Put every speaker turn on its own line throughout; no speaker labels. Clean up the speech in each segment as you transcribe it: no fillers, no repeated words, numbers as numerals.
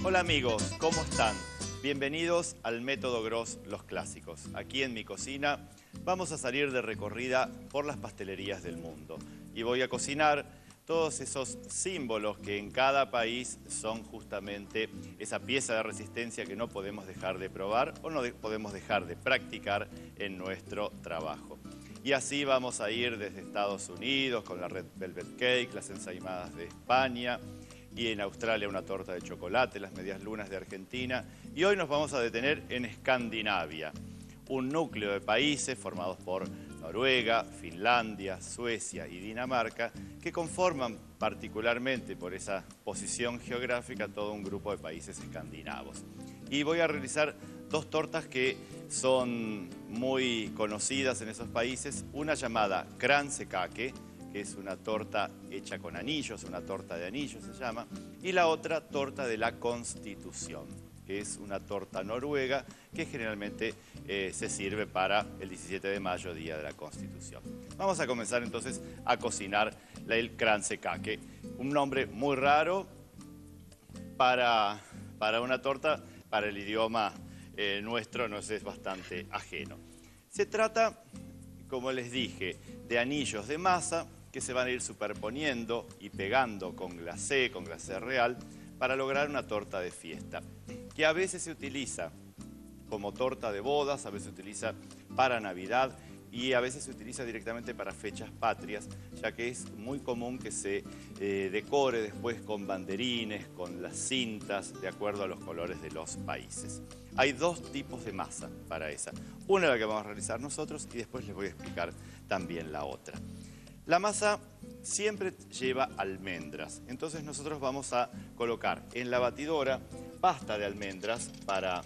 Hola amigos, ¿cómo están? Bienvenidos al Método Gross Los Clásicos. Aquí en mi cocina vamos a salir de recorrida por las pastelerías del mundo y voy a cocinar todos esos símbolos que en cada país son justamente esa pieza de resistencia que no podemos dejar de probar o no podemos dejar de practicar en nuestro trabajo. Y así vamos a ir desde Estados Unidos con la Red Velvet Cake, las ensaimadas de España, y en Australia una torta de chocolate, las medias lunas de Argentina. Y hoy nos vamos a detener en Escandinavia, un núcleo de países formados por Noruega, Finlandia, Suecia y Dinamarca, que conforman particularmente por esa posición geográfica todo un grupo de países escandinavos. Y voy a realizar dos tortas que son muy conocidas en esos países, una llamada kransekake, que es una torta hecha con anillos, una torta de anillos se llama, y la otra torta de la Constitución, que es una torta noruega que generalmente se sirve para el 17 de mayo, Día de la Constitución. Vamos a comenzar entonces a cocinar el kransekake, un nombre muy raro para una torta, para el idioma nuestro nos es bastante ajeno. Se trata, como les dije, de anillos de masa que se van a ir superponiendo y pegando con glacé real, para lograr una torta de fiesta, que a veces se utiliza como torta de bodas, a veces se utiliza para Navidad y a veces se utiliza directamente para fechas patrias, ya que es muy común que se decore después con banderines, con las cintas, de acuerdo a los colores de los países. Hay dos tipos de masa para esa. Una es la que vamos a realizar nosotros y después les voy a explicar también la otra. La masa siempre lleva almendras, entonces nosotros vamos a colocar en la batidora pasta de almendras para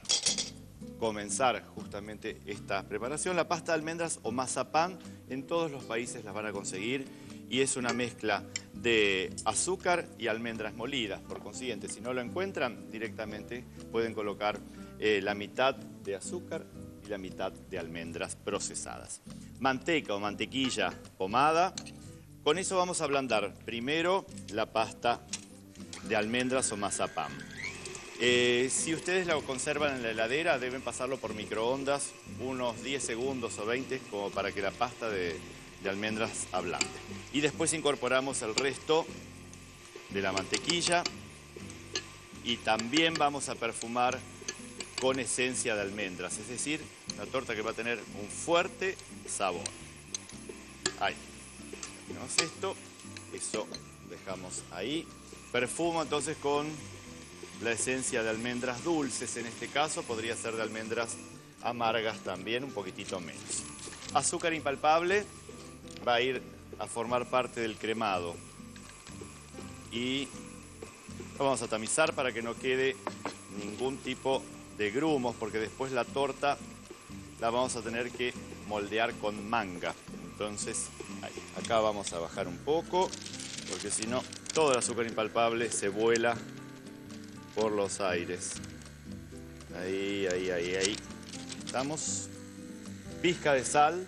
comenzar justamente esta preparación. La pasta de almendras o mazapán en todos los países las van a conseguir y es una mezcla de azúcar y almendras molidas. Por consiguiente, si no lo encuentran directamente pueden colocar la mitad de azúcar y la mitad de almendras procesadas. Manteca o mantequilla pomada. Con eso vamos a ablandar primero la pasta de almendras o mazapán. Si ustedes la conservan en la heladera, deben pasarlo por microondas unos 10 segundos o 20, como para que la pasta de almendras ablande. Y después incorporamos el resto de la mantequilla y también vamos a perfumar con esencia de almendras, es decir, una torta que va a tener un fuerte sabor. Ahí. Tenemos esto, eso dejamos ahí. Perfumo entonces con la esencia de almendras dulces, en este caso podría ser de almendras amargas también, un poquitito menos. Azúcar impalpable va a ir a formar parte del cremado y lo vamos a tamizar para que no quede ningún tipo de grumos, porque después la torta la vamos a tener que moldear con manga. Entonces, ahí, acá vamos a bajar un poco, porque si no, todo el azúcar impalpable se vuela por los aires. Ahí, ahí, ahí, ahí. Estamos. Pizca de sal,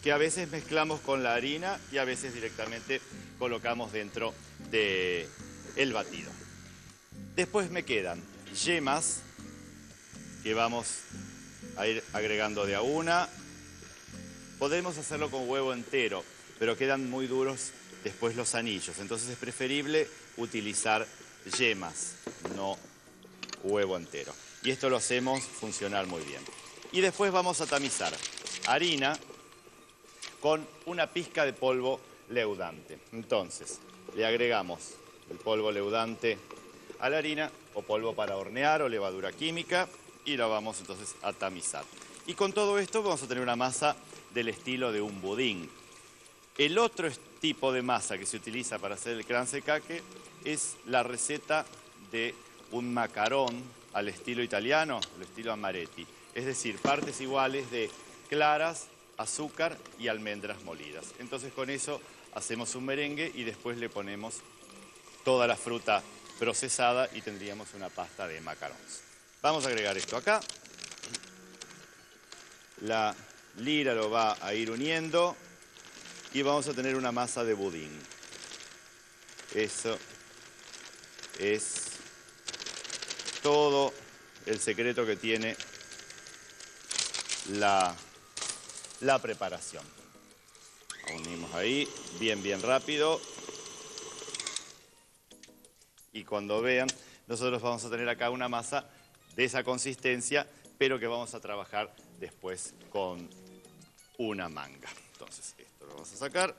que a veces mezclamos con la harina y a veces directamente colocamos dentro del batido. Después me quedan yemas, que vamos a ir agregando de a una. Podemos hacerlo con huevo entero, pero quedan muy duros después los anillos. Entonces es preferible utilizar yemas, no huevo entero. Y esto lo hacemos funcionar muy bien. Y después vamos a tamizar harina con una pizca de polvo leudante. Entonces, le agregamos el polvo leudante a la harina, o polvo para hornear o levadura química, y lo vamos entonces a tamizar. Y con todo esto vamos a tener una masa del estilo de un budín. El otro tipo de masa que se utiliza para hacer el kransekake es la receta de un macarón al estilo italiano, al estilo amaretti. Es decir, partes iguales de claras, azúcar y almendras molidas. Entonces con eso hacemos un merengue y después le ponemos toda la fruta procesada y tendríamos una pasta de macarons. Vamos a agregar esto acá. La lira lo va a ir uniendo y vamos a tener una masa de budín. Eso es todo el secreto que tiene la preparación. Unimos ahí, bien rápido. Y cuando vean, nosotros vamos a tener acá una masa de esa consistencia, pero que vamos a trabajar después con una manga. Entonces, esto lo vamos a sacar.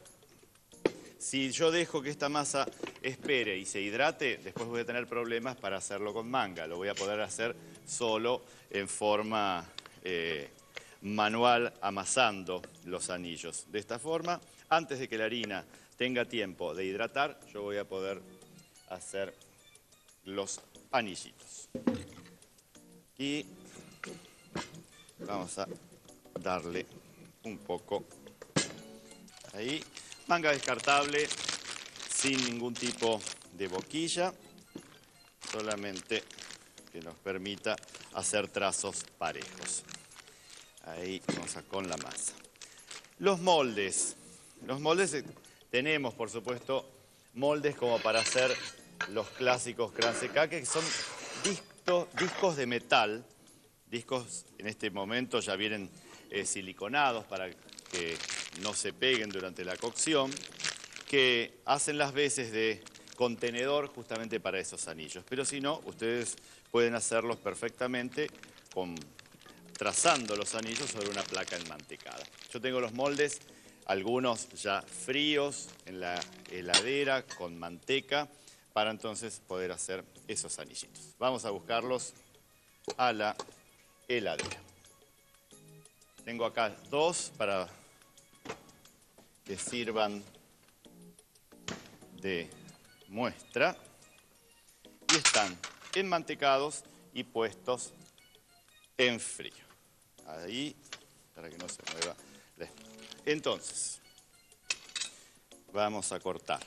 Si yo dejo que esta masa espere y se hidrate, después voy a tener problemas para hacerlo con manga. Lo voy a poder hacer solo en forma manual, amasando los anillos. De esta forma, antes de que la harina tenga tiempo de hidratar, yo voy a poder hacer los anillitos. Y vamos a darle un poco ahí. Manga descartable, sin ningún tipo de boquilla, solamente que nos permita hacer trazos parejos. Ahí vamos a con la masa. Los moldes. Tenemos, por supuesto, moldes como para hacer los clásicos kransekake, que son discos de metal. Discos en este momento ya vienen siliconados para que no se peguen durante la cocción, que hacen las veces de contenedor justamente para esos anillos. Pero si no, ustedes pueden hacerlos perfectamente trazando los anillos sobre una placa enmantecada. Yo tengo los moldes, algunos ya fríos en la heladera con manteca, para entonces poder hacer esos anillitos. Vamos a buscarlos a la heladera. Tengo acá dos para que sirvan de muestra y están enmantecados y puestos en frío. Ahí, para que no se mueva. Entonces, vamos a cortar.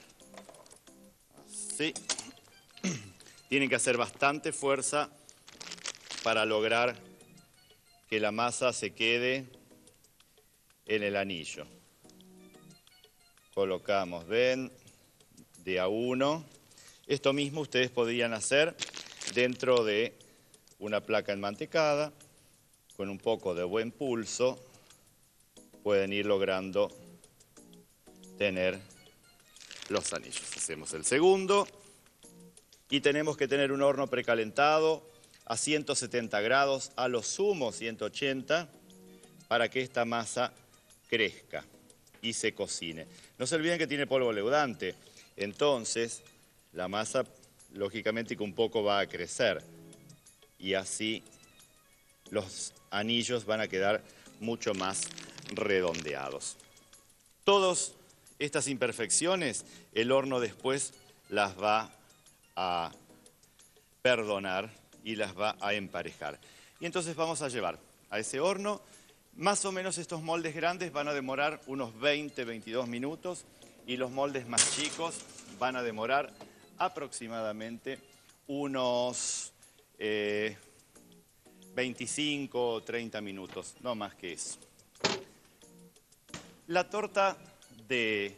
Así. Tienen que hacer bastante fuerza para lograr que la masa se quede en el anillo. Colocamos, ven, de a uno. Esto mismo ustedes podrían hacer dentro de una placa enmantecada, con un poco de buen pulso, pueden ir logrando tener los anillos. Hacemos el segundo y tenemos que tener un horno precalentado a 170 grados, a lo sumo 180, para que esta masa crezca y se cocine. No se olviden que tiene polvo leudante, entonces la masa lógicamente que un poco va a crecer y así los anillos van a quedar mucho más redondeados. Todas estas imperfecciones el horno después las va a perdonar y las va a emparejar. Y entonces vamos a llevar a ese horno. Más o menos estos moldes grandes van a demorar unos 20-22 minutos y los moldes más chicos van a demorar aproximadamente unos 25 o 30 minutos, no más que eso. La torta de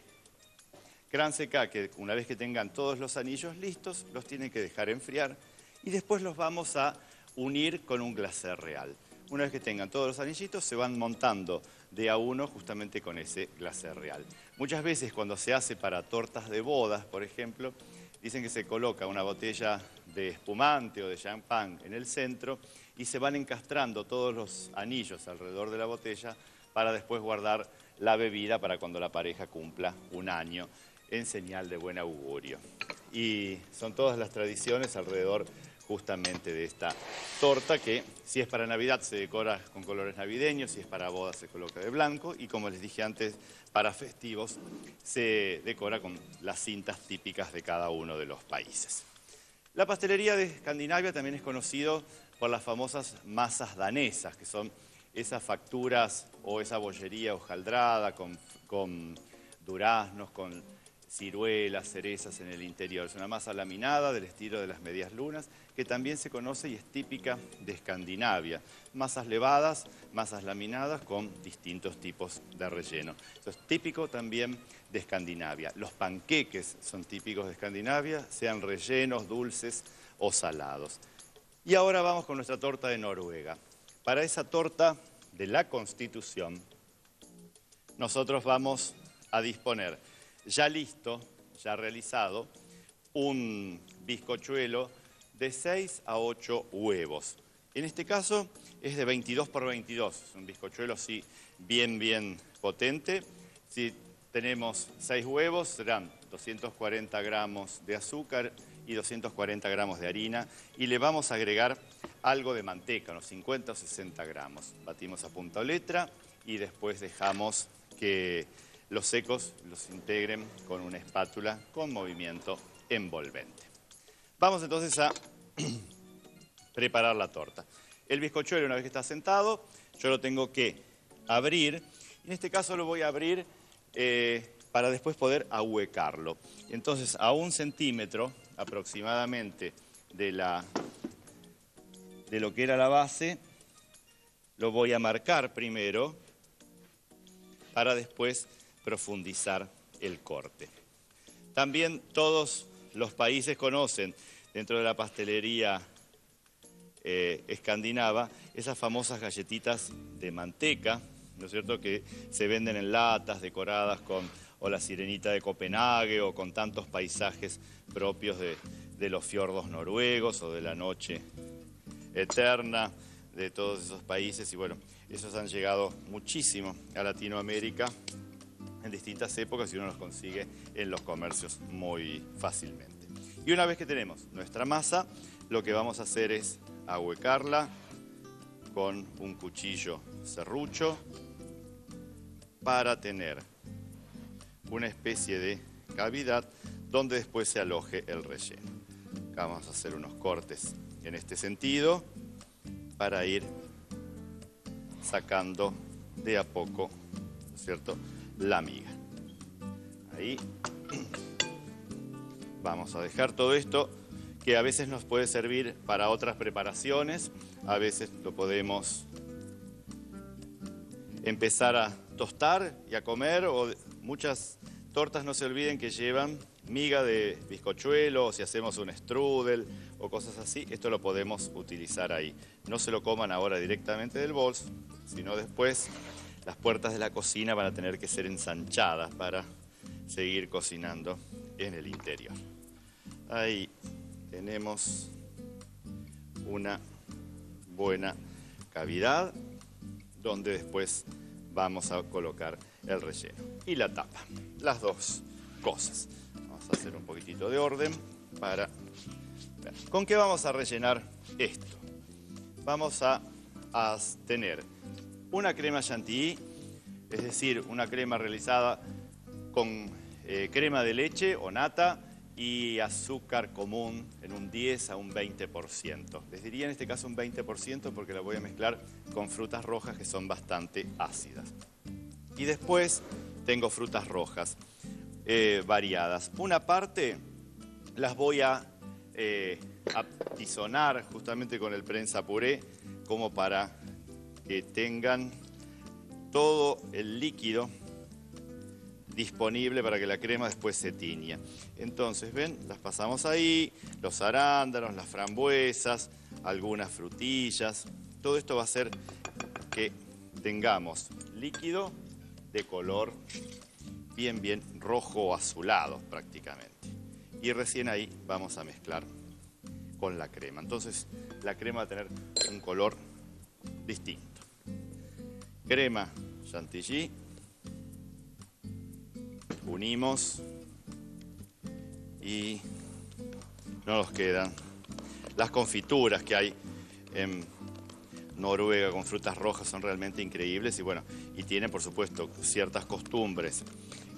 kransekake, una vez que tengan todos los anillos listos, los tienen que dejar enfriar y después los vamos a unir con un glacé real. Una vez que tengan todos los anillitos, se van montando de a uno justamente con ese glacé real. Muchas veces cuando se hace para tortas de bodas, por ejemplo, dicen que se coloca una botella de espumante o de champán en el centro y se van encastrando todos los anillos alrededor de la botella para después guardar la bebida para cuando la pareja cumpla un año en señal de buen augurio. Y son todas las tradiciones alrededor justamente de esta torta que si es para Navidad se decora con colores navideños, si es para bodas se coloca de blanco y como les dije antes, para festivos se decora con las cintas típicas de cada uno de los países. La pastelería de Escandinavia también es conocido por las famosas masas danesas, que son esas facturas o esa bollería hojaldrada con duraznos, con ciruelas, cerezas en el interior. Es una masa laminada del estilo de las medias lunas, que también se conoce y es típica de Escandinavia. Masas levadas, masas laminadas con distintos tipos de relleno. Eso es típico también de Escandinavia. Los panqueques son típicos de Escandinavia, sean rellenos, dulces o salados. Y ahora vamos con nuestra torta de Noruega. Para esa torta de la Constitución, nosotros vamos a disponer, ya listo, ya realizado, un bizcochuelo de 6 a 8 huevos. En este caso es de 22 por 22, es un bizcochuelo así bien potente. Si tenemos 6 huevos, serán 240 gramos de azúcar y 240 gramos de harina, y le vamos a agregar algo de manteca, unos 50 o 60 gramos. Batimos a punta o letra y después dejamos que los secos los integren con una espátula con movimiento envolvente. Vamos entonces a preparar la torta. El bizcochuelo, una vez que está sentado, yo lo tengo que abrir. En este caso lo voy a abrir para después poder ahuecarlo. Entonces, a 1 centímetro aproximadamente de lo que era la base, lo voy a marcar primero para después profundizar el corte. También todos los países conocen, dentro de la pastelería escandinava, esas famosas galletitas de manteca, ¿no es cierto?, que se venden en latas decoradas con o la sirenita de Copenhague o con tantos paisajes propios de los fiordos noruegos o de la noche eterna de todos esos países. Y bueno, esos han llegado muchísimo a Latinoamérica en distintas épocas y uno los consigue en los comercios muy fácilmente. Y una vez que tenemos nuestra masa, lo que vamos a hacer es ahuecarla con un cuchillo serrucho para tener una especie de cavidad donde después se aloje el relleno. Acá vamos a hacer unos cortes en este sentido para ir sacando de a poco, ¿no es cierto?, la miga. Ahí vamos a dejar todo esto, que a veces nos puede servir para otras preparaciones, a veces lo podemos empezar a tostar y a comer, o muchas tortas, no se olviden que llevan miga de bizcochuelo, o si hacemos un strudel o cosas así, esto lo podemos utilizar ahí. No se lo coman ahora directamente del bolso, sino después las puertas de la cocina van a tener que ser ensanchadas para seguir cocinando en el interior. Ahí tenemos una buena cavidad donde después vamos a colocar el relleno y la tapa, las dos cosas. Vamos a hacer un poquitito de orden para ver. ¿Con qué vamos a rellenar esto? Vamos a tener una crema chantilly, es decir, una crema realizada con crema de leche o nata y azúcar común en un 10 a un 20%. Les diría en este caso un 20% porque la voy a mezclar con frutas rojas que son bastante ácidas. Y después tengo frutas rojas variadas. Una parte las voy a atizonar justamente con el prensa puré, como para que tengan todo el líquido disponible para que la crema después se tiña. Entonces, ven, las pasamos ahí, los arándanos, las frambuesas, algunas frutillas. Todo esto va a hacer que tengamos líquido de color bien rojo o azulado prácticamente. Y recién ahí vamos a mezclar con la crema. Entonces, la crema va a tener un color distinto. Crema chantilly. Unimos y no nos quedan las confituras que hay en Noruega con frutas rojas, son realmente increíbles y bueno, y tienen por supuesto ciertas costumbres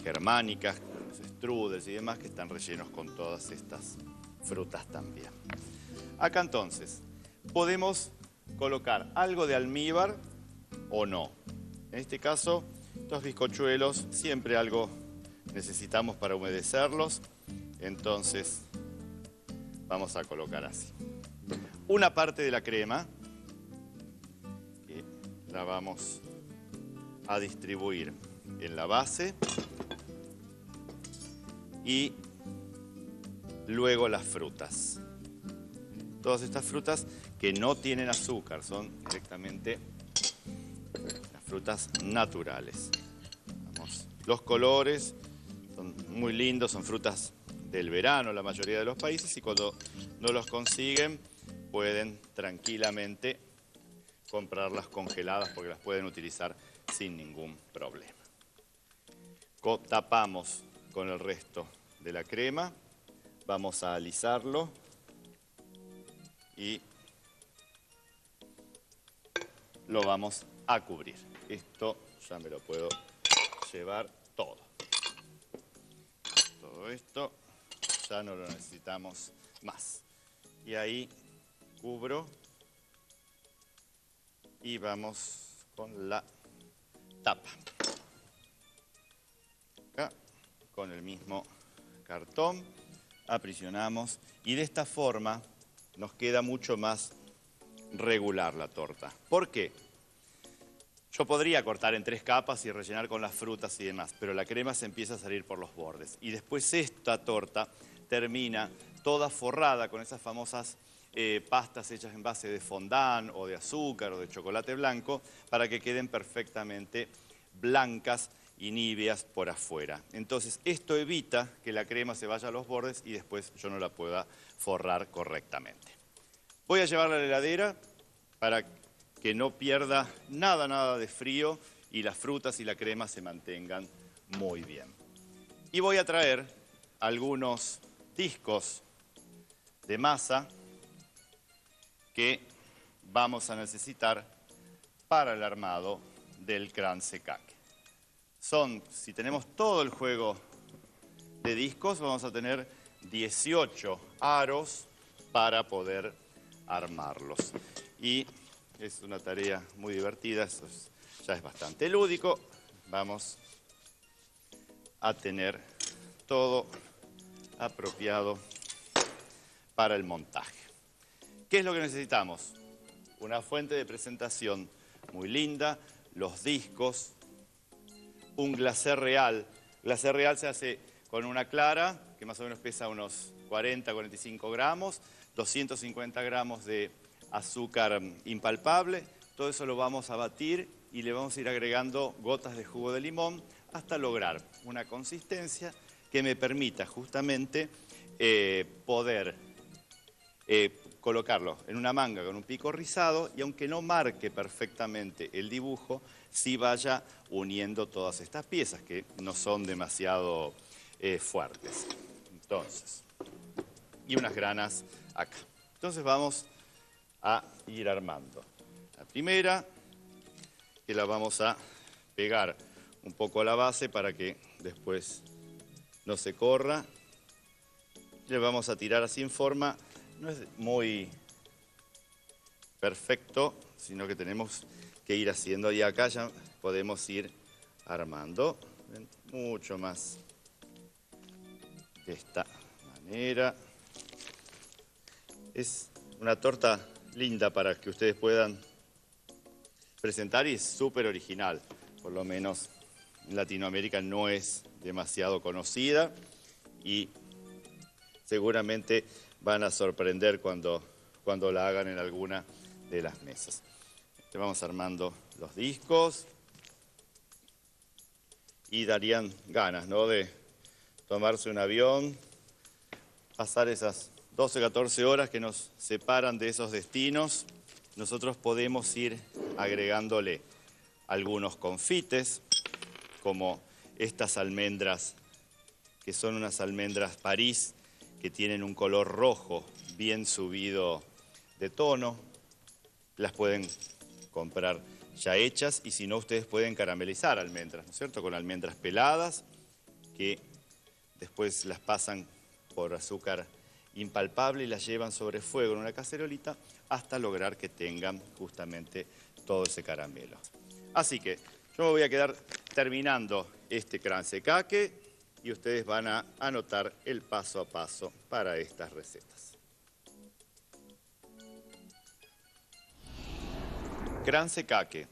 germánicas, los strudels y demás que están rellenos con todas estas frutas también. Acá entonces podemos colocar algo de almíbar o no. En este caso, estos bizcochuelos, siempre algo necesitamos para humedecerlos. Entonces vamos a colocar así. Una parte de la crema que la vamos a distribuir en la base y luego las frutas. Todas estas frutas que no tienen azúcar, son directamente las frutas naturales. Vamos. Los colores son muy lindos, son frutas del verano la mayoría de los países y cuando no los consiguen pueden tranquilamente comprarlas congeladas porque las pueden utilizar sin ningún problema. Tapamos con el resto de la crema, vamos a alisarlo y lo vamos a cubrir. Esto ya me lo puedo llevar todo. Todo esto ya no lo necesitamos más. Y ahí cubro y vamos con la tapa. Acá, con el mismo cartón, aprisionamos y de esta forma nos queda mucho más regular la torta. ¿Por qué? Yo podría cortar en 3 capas y rellenar con las frutas y demás, pero la crema se empieza a salir por los bordes. Y después esta torta termina toda forrada con esas famosas pastas hechas en base de fondant o de azúcar o de chocolate blanco para que queden perfectamente blancas y níveas por afuera. Entonces esto evita que la crema se vaya a los bordes y después yo no la pueda forrar correctamente. Voy a llevarla a la heladera para que no pierda nada de frío y las frutas y la crema se mantengan muy bien. Y voy a traer algunos discos de masa que vamos a necesitar para el armado del kransekake. Si tenemos todo el juego de discos, vamos a tener 18 aros para poder armarlos. Y es una tarea muy divertida, eso ya es bastante lúdico. Vamos a tener todo apropiado para el montaje. ¿Qué es lo que necesitamos? Una fuente de presentación muy linda, los discos, un glacé real. Glacé real se hace con una clara, que más o menos pesa unos 40-45 gramos, 250 gramos de azúcar impalpable. Todo eso lo vamos a batir y le vamos a ir agregando gotas de jugo de limón hasta lograr una consistencia que me permita justamente poder colocarlo en una manga con un pico rizado y aunque no marque perfectamente el dibujo, sí vaya uniendo todas estas piezas que no son demasiado fuertes. Entonces, y unas granas acá. Entonces vamos a ir armando. La primera, que la vamos a pegar un poco a la base para que después no se corra. Le vamos a tirar así en forma. No es muy perfecto, sino que tenemos que ir haciendo. Y acá ya podemos ir armando mucho más de esta manera. Es una torta linda para que ustedes puedan presentar y es súper original. Por lo menos en Latinoamérica no es demasiado conocida y seguramente van a sorprender cuando la hagan en alguna de las mesas. Vamos armando los discos y darían ganas, ¿no?, de tomarse un avión, pasar esas 12, 14 horas que nos separan de esos destinos. Nosotros podemos ir agregándole algunos confites, como estas almendras, que son unas almendras París, que tienen un color rojo bien subido de tono. Las pueden comprar ya hechas y si no, ustedes pueden caramelizar almendras, ¿no es cierto?, con almendras peladas que después las pasan por azúcar impalpable y las llevan sobre fuego en una cacerolita hasta lograr que tengan justamente todo ese caramelo. Así que yo me voy a quedar terminando este kransekake y ustedes van a anotar el paso a paso para estas recetas. Crance cake.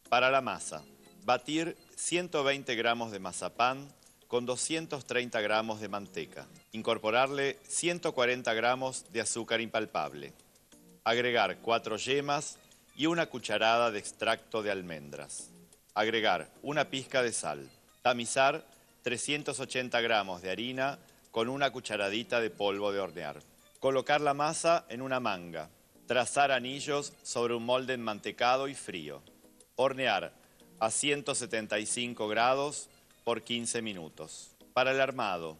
Para la masa, batir 120 gramos de mazapán con 230 gramos de manteca. Incorporarle 140 gramos de azúcar impalpable. Agregar 4 yemas y una cucharada de extracto de almendras. Agregar una pizca de sal. Tamizar 380 gramos de harina con una cucharadita de polvo de hornear. Colocar la masa en una manga. Trazar anillos sobre un molde enmantecado y frío. Hornear a 175 grados por 15 minutos. Para el armado,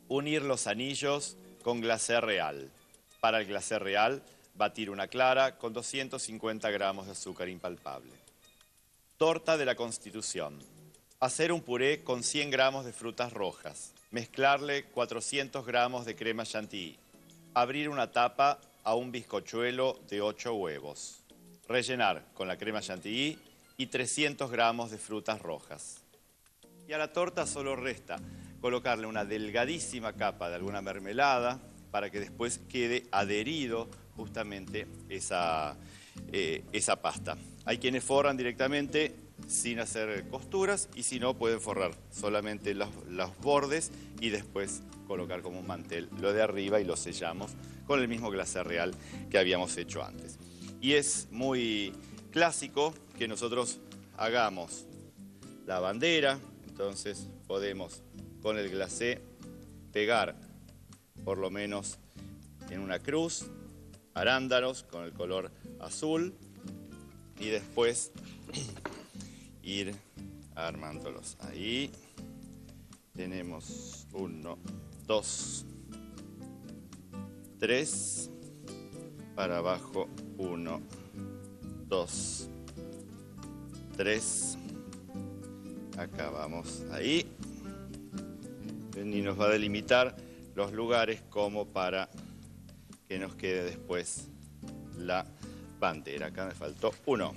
unir los anillos con glacé real. Para el glacé real, batir una clara con 250 gramos de azúcar impalpable. Torta de la Constitución. Hacer un puré con 100 gramos de frutas rojas. Mezclarle 400 gramos de crema chantilly. Abrir una tapa a un bizcochuelo de 8 huevos. Rellenar con la crema chantilly y 300 gramos de frutas rojas. Y a la torta solo resta colocarle una delgadísima capa de alguna mermelada para que después quede adherido justamente esa pasta. Hay quienes forran directamente sin hacer costuras y si no pueden forrar solamente los bordes y después colocar como un mantel lo de arriba y lo sellamos con el mismo glacé real que habíamos hecho antes. Y es muy clásico que nosotros hagamos la bandera, entonces podemos con el glacé pegar por lo menos en una cruz arándanos con el color azul y después ir armándolos. Ahí tenemos 1, 2, 3, para abajo 1, 2, 3, acá vamos, ahí, y nos va a delimitar los lugares como para que nos quede después la bandera. Acá me faltó uno,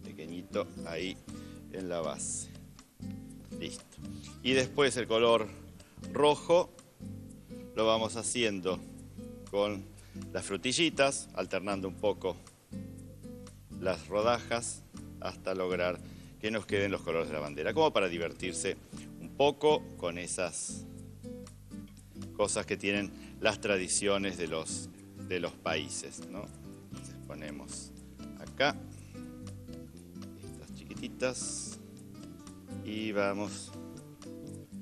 pequeñito, ahí en la base. Listo. Y después el color rojo lo vamos haciendo con las frutillitas, alternando un poco las rodajas hasta lograr que nos queden los colores de la bandera, como para divertirse un poco con esas cosas que tienen las tradiciones de los países, ¿no? Entonces ponemos acá estas chiquititas y vamos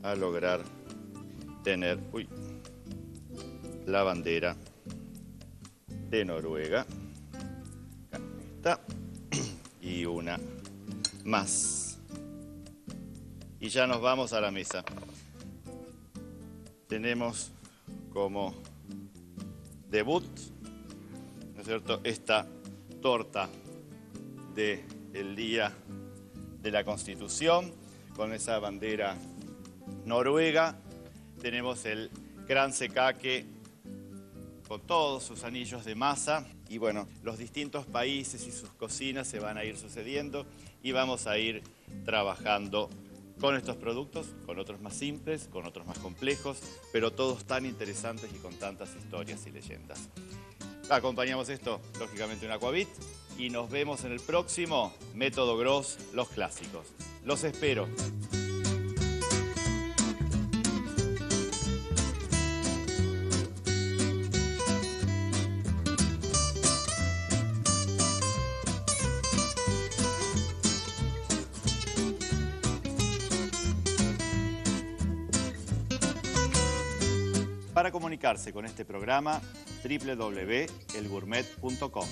a lograr tener la bandera de Noruega. Acá está. Y una más. Y ya nos vamos a la mesa. Tenemos como debut, ¿no es cierto?, esta torta del Día de la Constitución con esa bandera noruega. Tenemos el crance cake con todos sus anillos de masa y bueno, los distintos países y sus cocinas se van a ir sucediendo y vamos a ir trabajando con estos productos, con otros más simples, con otros más complejos, pero todos tan interesantes y con tantas historias y leyendas. Acompañamos esto, lógicamente, en Aquavit y nos vemos en el próximo Método Gross, los clásicos. Los espero. Para comunicarse con este programa, www.elgourmet.com.